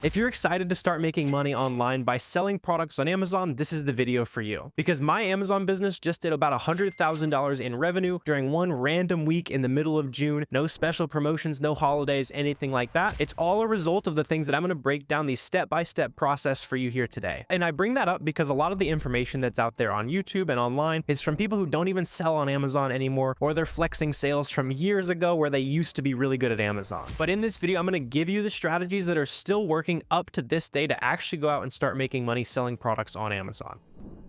If you're excited to start making money online by selling products on Amazon, this is the video for you. Because my Amazon business just did about $100,000 in revenue during one random week in the middle of June. No special promotions, no holidays, anything like that. It's all a result of the things that I'm going to break down the step-by-step process for you here today. And I bring that up because a lot of the information that's out there on YouTube and online is from people who don't even sell on Amazon anymore, or they're flexing sales from years ago where they used to be really good at Amazon. But in this video, I'm going to give you the strategies that are still working up to this day to actually go out and start making money selling products on Amazon.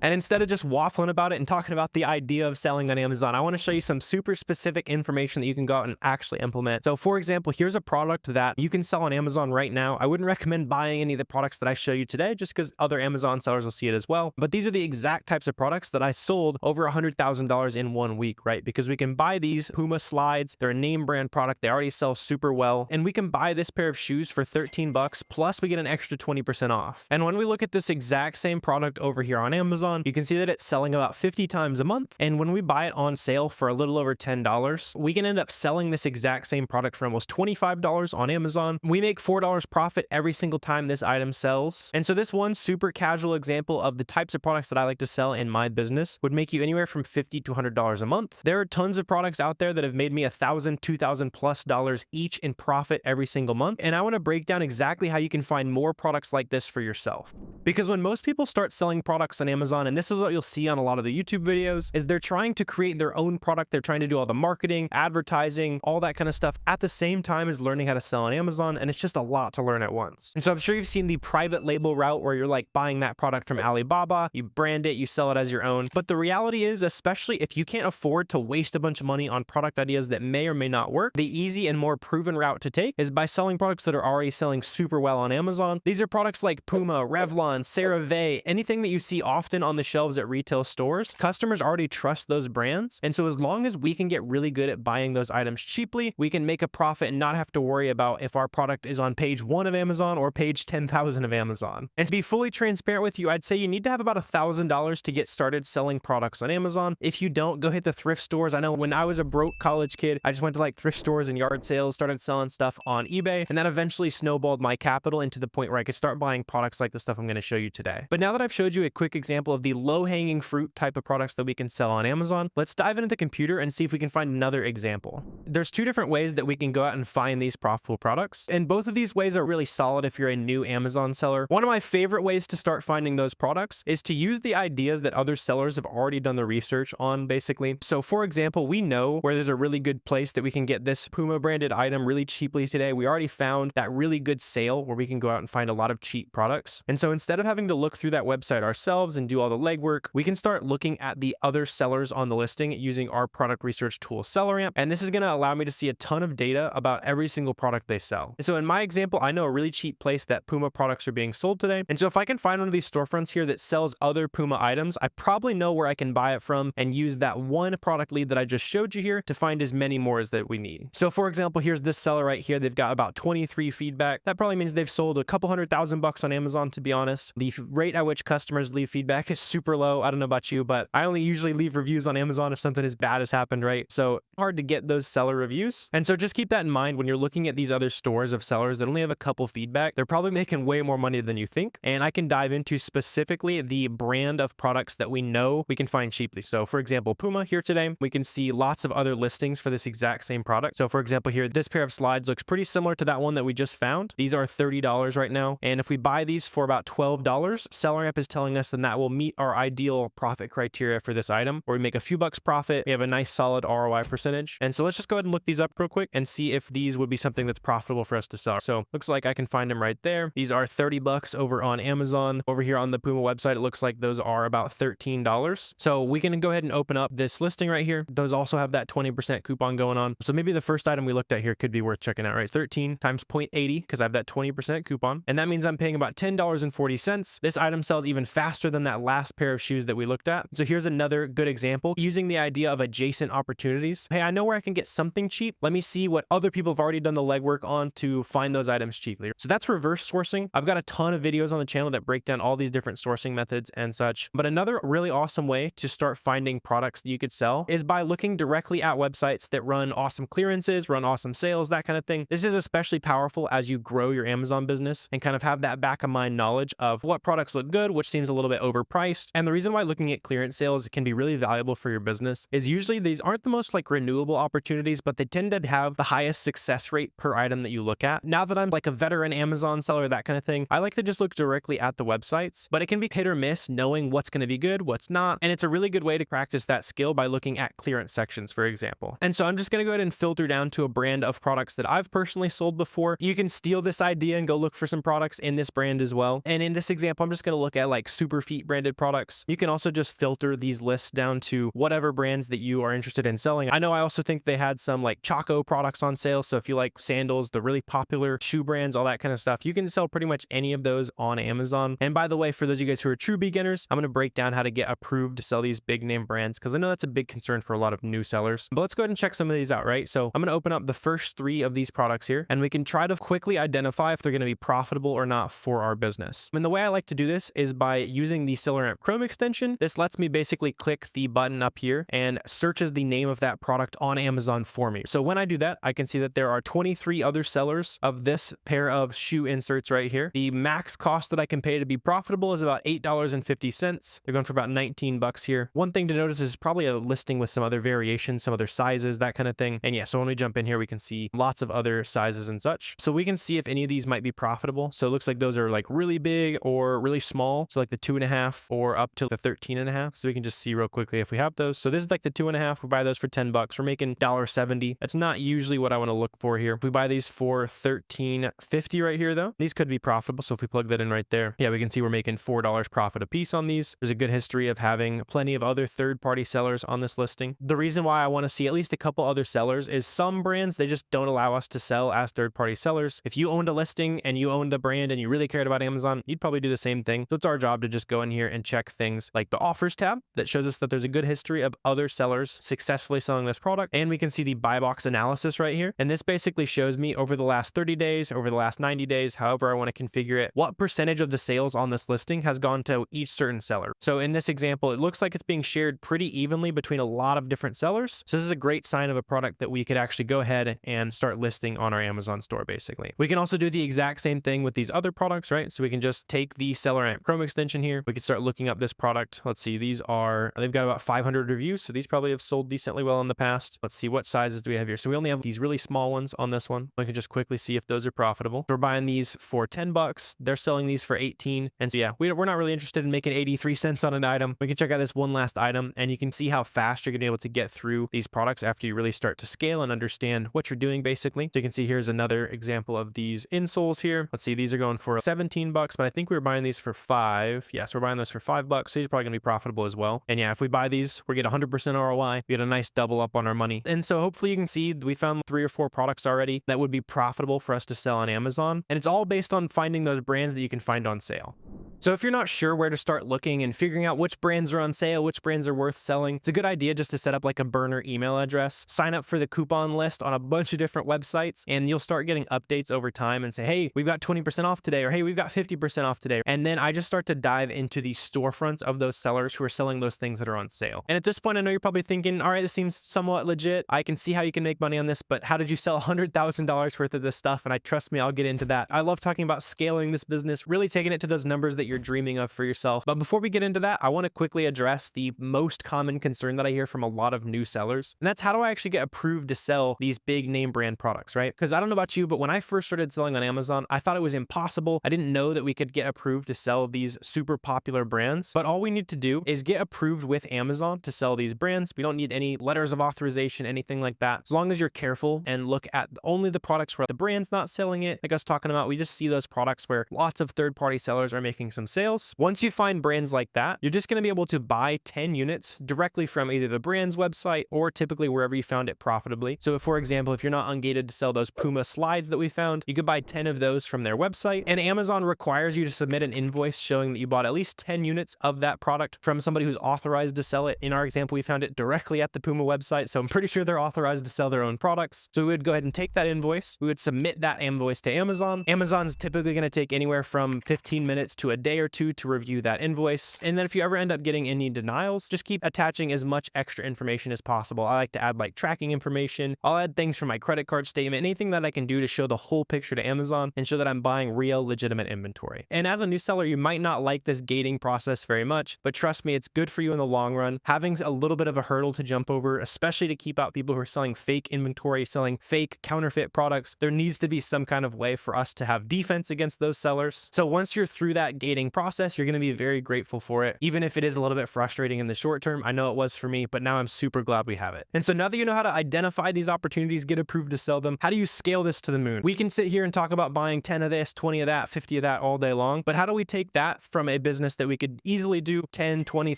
And instead of just waffling about it and talking about the idea of selling on Amazon, I want to show you some super specific information that you can go out and actually implement. So for example, here's a product that you can sell on Amazon right now. I wouldn't recommend buying any of the products that I show you today just because other Amazon sellers will see it as well. But these are the exact types of products that I sold over $100,000 in 1 week, right? Because we can buy these Puma slides. They're a name brand product. They already sell super well. And we can buy this pair of shoes for 13 bucks, plus we get an extra 20% off. And when we look at this exact same product over here on Amazon, you can see that it's selling about 50 times a month. And when we buy it on sale for a little over $10, we can end up selling this exact same product for almost $25 on Amazon. We make $4 profit every single time this item sells. And so this one super casual example of the types of products that I like to sell in my business would make you anywhere from $50 to $100 a month. There are tons of products out there that have made me $1,000, $2,000 plus dollars each in profit every single month. And I want to break down exactly how you can find more products like this for yourself. Because when most people start selling products on Amazon, and this is what you'll see on a lot of the YouTube videos, is they're trying to create their own product. They're trying to do all the marketing, advertising, all that kind of stuff at the same time as learning how to sell on Amazon. And it's just a lot to learn at once. And so I'm sure you've seen the private label route where you're like buying that product from Alibaba, you brand it, you sell it as your own. But the reality is, especially if you can't afford to waste a bunch of money on product ideas that may or may not work, the easy and more proven route to take is by selling products that are already selling super well on Amazon. These are products like Puma, Revlon, CeraVe, anything that you see often on the shelves at retail stores. Customers already trust those brands. And so as long as we can get really good at buying those items cheaply, we can make a profit and not have to worry about if our product is on page 1 of Amazon or page 10,000 of Amazon. And to be fully transparent with you, I'd say you need to have about $1,000 to get started selling products on Amazon. If you don't, go hit the thrift stores. I know when I was a broke college kid, I just went to like thrift stores and yard sales, started selling stuff on eBay, and that eventually snowballed my capital into the point where I could start buying products like the stuff I'm going to show you today. But now that I've showed you a quick example of the low-hanging fruit type of products that we can sell on Amazon, let's dive into the computer and see if we can find another example. There's two different ways that we can go out and find these profitable products, and both of these ways are really solid if you're a new Amazon seller. One of my favorite ways to start finding those products is to use the ideas that other sellers have already done the research on, basically. So for example, we know where there's a really good place that we can get this Puma branded item really cheaply today. We already found that really good sale where we can go out and find a lot of cheap products. And so instead of having to look through that website ourselves and do all the legwork, we can start looking at the other sellers on the listing using our product research tool, SellerAmp. And this is going to allow me to see a ton of data about every single product they sell. And so in my example, I know a really cheap place that Puma products are being sold today. And so if I can find one of these storefronts here that sells other Puma items, I probably know where I can buy it from and use that one product lead that I just showed you here to find as many more as that we need. So for example, here's this seller right here. They've got about 23 feedback. That probably means they've sold a couple $100,000 on Amazon, to be honest. The rate at which customers leave feedback is super low. I don't know about you, but I only usually leave reviews on Amazon if something as bad has happened, right? So hard to get those seller reviews. And so just keep that in mind when you're looking at these other stores of sellers that only have a couple feedback. They're probably making way more money than you think. And I can dive into specifically the brand of products that we know we can find cheaply. So for example, Puma here today, we can see lots of other listings for this exact same product. So for example, here, this pair of slides looks pretty similar to that one that we just found. These are $30 right now. And if we buy these for about $12, SellerAmp is telling us then that will meet our ideal profit criteria for this item, where we make a few bucks profit. We have a nice solid ROI percentage. And so let's just go ahead and look these up real quick and see if these would be something that's profitable for us to sell. So looks like I can find them right there. These are 30 bucks over on Amazon. Over here on the Puma website, it looks like those are about $13. So we can go ahead and open up this listing right here. Those also have that 20% coupon going on. So maybe the first item we looked at here could be worth checking out, right? 13 times 0.80 because I have that 20% coupon. And that means I'm paying about $10.40. This item sells even faster than that last pair of shoes that we looked at. So here's another good example using the idea of adjacent opportunities. Hey, I know where I can get something cheap. Let me see what other people have already done the legwork on to find those items cheaply. So that's reverse sourcing. I've got a ton of videos on the channel that break down all these different sourcing methods and such. But another really awesome way to start finding products that you could sell is by looking directly at websites that run awesome clearances, run awesome sales, that kind of thing. This is especially powerful as you grow your Amazon business and kind of have that back of mind knowledge of what products look good, which seems a little bit overpriced. And the reason why looking at clearance sales can be really valuable for your business is usually these aren't the most like renewable opportunities, but they tend to have the highest success rate per item that you look at. Now that I'm like a veteran Amazon seller, that kind of thing, I like to just look directly at the websites, but it can be hit or miss knowing what's going to be good, what's not. And it's a really good way to practice that skill by looking at clearance sections, for example. And so I'm just going to go ahead and filter down to a brand of products that I've personally sold before. You can steal this idea and go look for some products in this brand as well. And in this example, I'm just going to look at like Superfeet branded products. You can also just filter these lists down to whatever brands that you are interested in selling. I know I also think they had some like Choco products on sale. So if you like sandals, the really popular shoe brands, all that kind of stuff, you can sell pretty much any of those on Amazon. And by the way, for those of you guys who are true beginners, I'm going to break down how to get approved to sell these big name brands because I know that's a big concern for a lot of new sellers. But let's go ahead and check some of these out, right? So I'm going to open up the first 3 of these products here, and we can try to quickly identify if they're going to be profitable or not for our business. And the way I like to do this is by using the SellerAmp Chrome extension. This lets me basically click the button up here and searches the name of that product on Amazon for me. So when I do that, I can see that there are 23 other sellers of this pair of shoe inserts right here. The max cost that I can pay to be profitable is about $8.50. They're going for about 19 bucks here. One thing to notice is probably a listing with some other variations, some other sizes, that kind of thing. And yeah, so when we jump in here, we can see lots of other sizes and such. So we can see if any of these might be profitable. So it looks like those are like really big or really small. So like the 2.5 or up to the 13.5. So we can just see real quickly if we have those. So this is like the 2.5. We buy those for 10 bucks. We're making $1.70. That's not usually what I want to look for here. If we buy these for $13.50 right here though, these could be profitable. So if we plug that in right there, yeah, we can see we're making $4 profit a piece on these. There's a good history of having plenty of other third-party sellers on this listing. The reason why I want to see at least a couple other sellers is some brands, they just don't allow us to sell as third-party sellers. If you owned a listing and you owned the brand and you really cared about Amazon, you'd probably do the same thing. So it's our job to just go in here and check things like the offers tab that shows us that there's a good history of other sellers successfully selling this product. And we can see the buy box analysis right here. And this basically shows me over the last 30 days, over the last 90 days, however I want to configure it, what percentage of the sales on this listing has gone to each certain seller. So in this example, it looks like it's being shared pretty evenly between a lot of different sellers. So this is a great sign of a product that we could actually go ahead and start listing on our Amazon store, basically. We can also do the exact same thing with these other products, right? So we can just take the SellerAmp Chrome extension here. We can start looking up this product. Let's see, they've got about 500 reviews. So these probably have sold decently well in the past. Let's see, what sizes do we have here? So we only have these really small ones on this one. We can just quickly see if those are profitable. So we're buying these for 10 bucks. They're selling these for 18. And so yeah, we're not really interested in making 83 cents on an item. We can check out this one last item and you can see how fast you're gonna be able to get through these products after you really start to scale and understand what you're doing, basically. So you can see here's another example of these insoles here. Let's see, these are going for 17 bucks, but I think we were buying these for 5. Yes, we're buying those for 5 bucks. So these are probably gonna be profitable as well. And yeah, if we buy these, we get 100% ROI. We get a nice double up on our money. And so hopefully you can see we found 3 or 4 products already that would be profitable for us to sell on Amazon. And it's all based on finding those brands that you can find on sale. So if you're not sure where to start looking and figuring out which brands are on sale, which brands are worth selling, it's a good idea just to set up like a burner email address, sign up for the coupon list on a bunch of different websites, and you'll start getting updates over time and say, hey, we've got 20% off today, or hey, we've got 50% off today. And then I just start to dive into the storefronts of those sellers who are selling those things that are on sale. And at this point, I know you're probably thinking, all right, this seems somewhat legit. I can see how you can make money on this, but how did you sell $100,000 worth of this stuff? And trust me, I'll get into that. I love talking about scaling this business, really taking it to those numbers that you're dreaming of for yourself. But before we get into that, I want to quickly address the most common concern that I hear from a lot of new sellers. And that's, how do I actually get approved to sell these big name brand products, right? Because I don't know about you, but when I first started selling on Amazon, I thought it was impossible. I didn't know that we could get approved to sell these super popular brands. But all we need to do is get approved with Amazon to sell these brands. We don't need any letters of authorization, anything like that. As long as you're careful and look at only the products where the brand's not selling it, like I was talking about, we just see those products where lots of third-party sellers are making some some sales. Once you find brands like that, you're just going to be able to buy 10 units directly from either the brand's website or typically wherever you found it profitably. So if, for example, if you're not ungated to sell those Puma slides that we found, you could buy 10 of those from their website. And Amazon requires you to submit an invoice showing that you bought at least 10 units of that product from somebody who's authorized to sell it. In our example, we found it directly at the Puma website, so I'm pretty sure they're authorized to sell their own products. So we would go ahead and take that invoice. We would submit that invoice to Amazon. Amazon's typically going to take anywhere from 15 minutes to a day or two to review that invoice. And then if you ever end up getting any denials, just keep attaching as much extra information as possible. I like to add like tracking information. I'll add things from my credit card statement, anything that I can do to show the whole picture to Amazon and show that I'm buying real legitimate inventory. And as a new seller, you might not like this gating process very much, but trust me, it's good for you in the long run. Having a little bit of a hurdle to jump over, especially to keep out people who are selling fake inventory, selling fake counterfeit products, there needs to be some kind of way for us to have defense against those sellers. So once you're through that gating process, you're going to be very grateful for it. Even if it is a little bit frustrating in the short term, I know it was for me, but now I'm super glad we have it. And so now that you know how to identify these opportunities, get approved to sell them, how do you scale this to the moon? We can sit here and talk about buying 10 of this, 20 of that, 50 of that all day long, but how do we take that from a business that we could easily do $10, $20,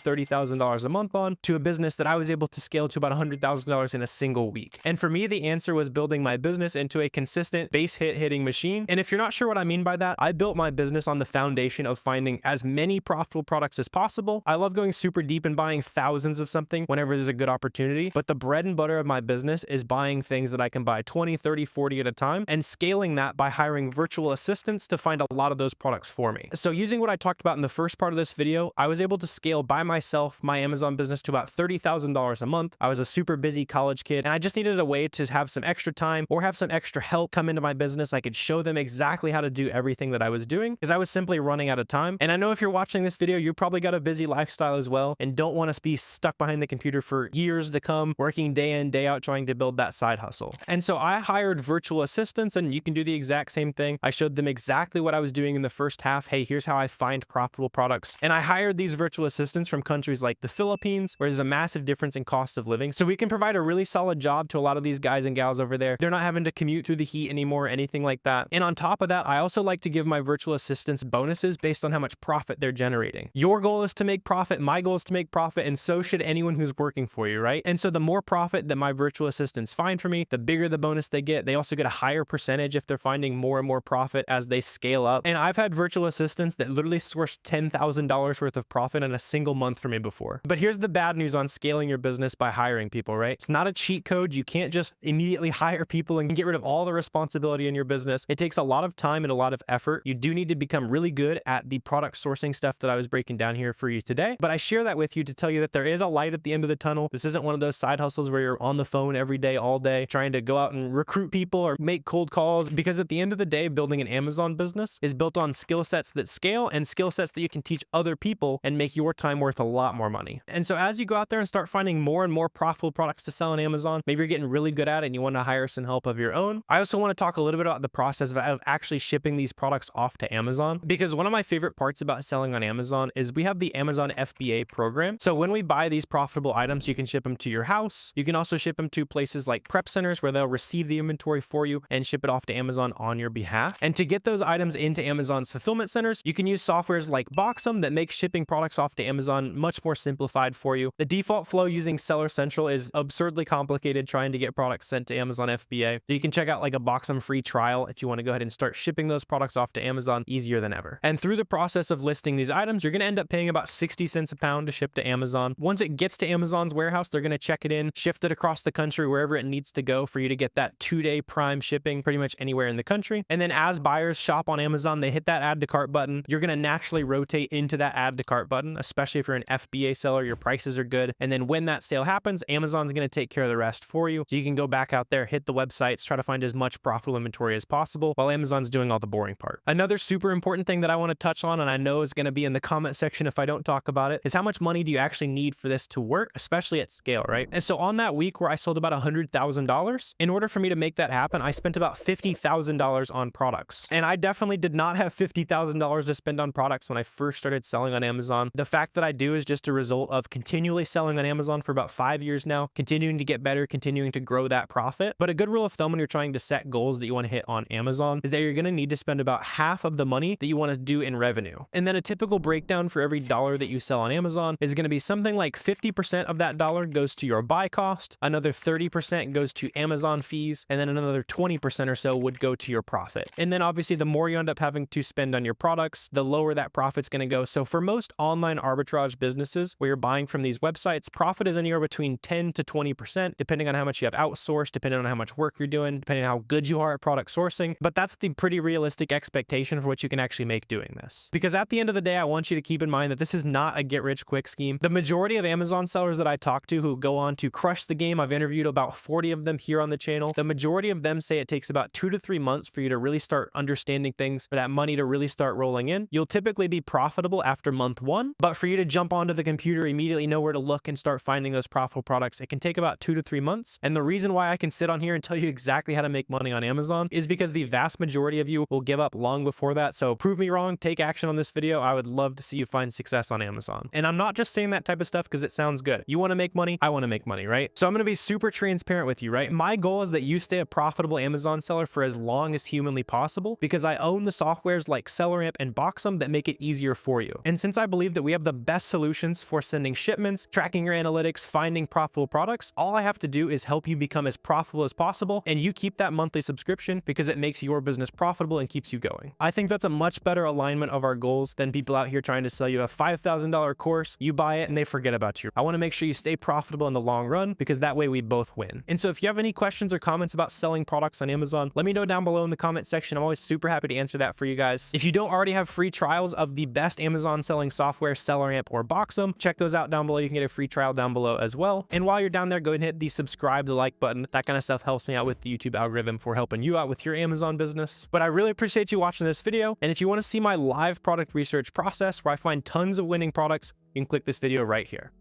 $30,000 a month on to a business that I was able to scale to about $100,000 in a single week? And for me, the answer was building my business into a consistent base hit hitting machine. And if you're not sure what I mean by that, I built my business on the foundation of finding as many profitable products as possible. I love going super deep and buying thousands of something whenever there's a good opportunity, but the bread and butter of my business is buying things that I can buy 20, 30, 40 at a time and scaling that by hiring virtual assistants to find a lot of those products for me. So using what I talked about in the first part of this video, I was able to scale by myself my Amazon business to about $30,000 a month. I was a super busy college kid and I just needed a way to have some extra time or have some extra help come into my business. I could show them exactly how to do everything that I was doing because I was simply running out of time. And I know if you're watching this video, you probably got a busy lifestyle as well and don't want to be stuck behind the computer for years to come, working day in, day out, trying to build that side hustle. And so I hired virtual assistants, and you can do the exact same thing. I showed them exactly what I was doing in the first half. Hey, here's how I find profitable products. And I hired these virtual assistants from countries like the Philippines, where there's a massive difference in cost of living. So we can provide a really solid job to a lot of these guys and gals over there. They're not having to commute through the heat anymore, anything like that. And on top of that, I also like to give my virtual assistants bonuses based on how much profit they're generating. Your goal is to make profit, my goal is to make profit, and so should anyone who's working for you, right? And so the more profit that my virtual assistants find for me, the bigger the bonus they get. They also get a higher percentage if they're finding more and more profit as they scale up. And I've had virtual assistants that literally sourced $10,000 worth of profit in a single month for me before. But here's the bad news on scaling your business by hiring people, right? It's not a cheat code. You can't just immediately hire people and get rid of all the responsibility in your business. It takes a lot of time and a lot of effort. You do need to become really good at the product sourcing stuff that I was breaking down here for you today. But I share that with you to tell you that there is a light at the end of the tunnel. This isn't one of those side hustles where you're on the phone every day, all day, trying to go out and recruit people or make cold calls, because at the end of the day, building an Amazon business is built on skill sets that scale and skill sets that you can teach other people and make your time worth a lot more money. And so as you go out there and start finding more and more profitable products to sell on Amazon, maybe you're getting really good at it and you want to hire some help of your own. I also want to talk a little bit about the process of actually shipping these products off to Amazon, because one of my favorite parts about selling on Amazon is we have the Amazon FBA program. So when we buy these profitable items, you can ship them to your house. You can also ship them to places like prep centers where they'll receive the inventory for you and ship it off to Amazon on your behalf. And to get those items into Amazon's fulfillment centers, you can use softwares like Boxum that make shipping products off to Amazon much more simplified for you. The default flow using Seller Central is absurdly complicated trying to get products sent to Amazon FBA. So you can check out like a Boxum free trial if you want to go ahead and start shipping those products off to Amazon easier than ever. And through the process of listing these items, you're going to end up paying about 60 cents a pound to ship to Amazon. Once it gets to Amazon's warehouse, they're going to check it in, shift it across the country wherever it needs to go for you to get that 2-day prime shipping pretty much anywhere in the country. And then as buyers shop on Amazon, they hit that add to cart button. You're going to naturally rotate into that add to cart button, especially if you're an FBA seller, your prices are good. And then when that sale happens, Amazon's going to take care of the rest for you. So you can go back out there, hit the websites, try to find as much profitable inventory as possible while Amazon's doing all the boring part. Another super important thing that I want to touch on, and I know is going to be in the comment section if I don't talk about it, is how much money do you actually need for this to work, especially at scale, right? And so on that week where I sold about $100,000, in order for me to make that happen, I spent about $50,000 on products. And I definitely did not have $50,000 to spend on products when I first started selling on Amazon. The fact that I do is just a result of continually selling on Amazon for about 5 years now, continuing to get better, continuing to grow that profit. But a good rule of thumb when you're trying to set goals that you want to hit on Amazon is that you're going to need to spend about half of the money that you want to do in revenue revenue. And then a typical breakdown for every dollar that you sell on Amazon is going to be something like 50% of that dollar goes to your buy cost, another 30% goes to Amazon fees, and then another 20% or so would go to your profit. And then obviously the more you end up having to spend on your products, the lower that profit's going to go. So for most online arbitrage businesses where you're buying from these websites, profit is anywhere between 10 to 20%, depending on how much you have outsourced, depending on how much work you're doing, depending on how good you are at product sourcing. But that's the pretty realistic expectation for what you can actually make doing this. Because at the end of the day, I want you to keep in mind that this is not a get-rich-quick scheme. The majority of Amazon sellers that I talk to who go on to crush the game, I've interviewed about 40 of them here on the channel. The majority of them say it takes about 2 to 3 months for you to really start understanding things, for that money to really start rolling in. You'll typically be profitable after month 1, but for you to jump onto the computer, immediately know where to look and start finding those profitable products, it can take about 2 to 3 months. And the reason why I can sit on here and tell you exactly how to make money on Amazon is because the vast majority of you will give up long before that. So prove me wrong, take action on this video. I would love to see you find success on Amazon. And I'm not just saying that type of stuff because it sounds good. You want to make money, I want to make money, right? So I'm going to be super transparent with you, right? My goal is that you stay a profitable Amazon seller for as long as humanly possible because I own the softwares like SellerAmp and Boxum that make it easier for you. And since I believe that we have the best solutions for sending shipments, tracking your analytics, finding profitable products, all I have to do is help you become as profitable as possible, and you keep that monthly subscription because it makes your business profitable and keeps you going. I think that's a much better alignment of our goals than people out here trying to sell you a $5,000 course, you buy it and they forget about you. I want to make sure you stay profitable in the long run because that way we both win. And so if you have any questions or comments about selling products on Amazon, let me know down below in the comment section. I'm always super happy to answer that for you guys. If you don't already have free trials of the best Amazon selling software, SellerAmp or Boxum, check those out down below. You can get a free trial down below as well. And while you're down there, go ahead and hit the subscribe, the like button. That kind of stuff helps me out with the YouTube algorithm for helping you out with your Amazon business. But I really appreciate you watching this video. And if you want to see my live product research process where I find tons of winning products, you can click this video right here.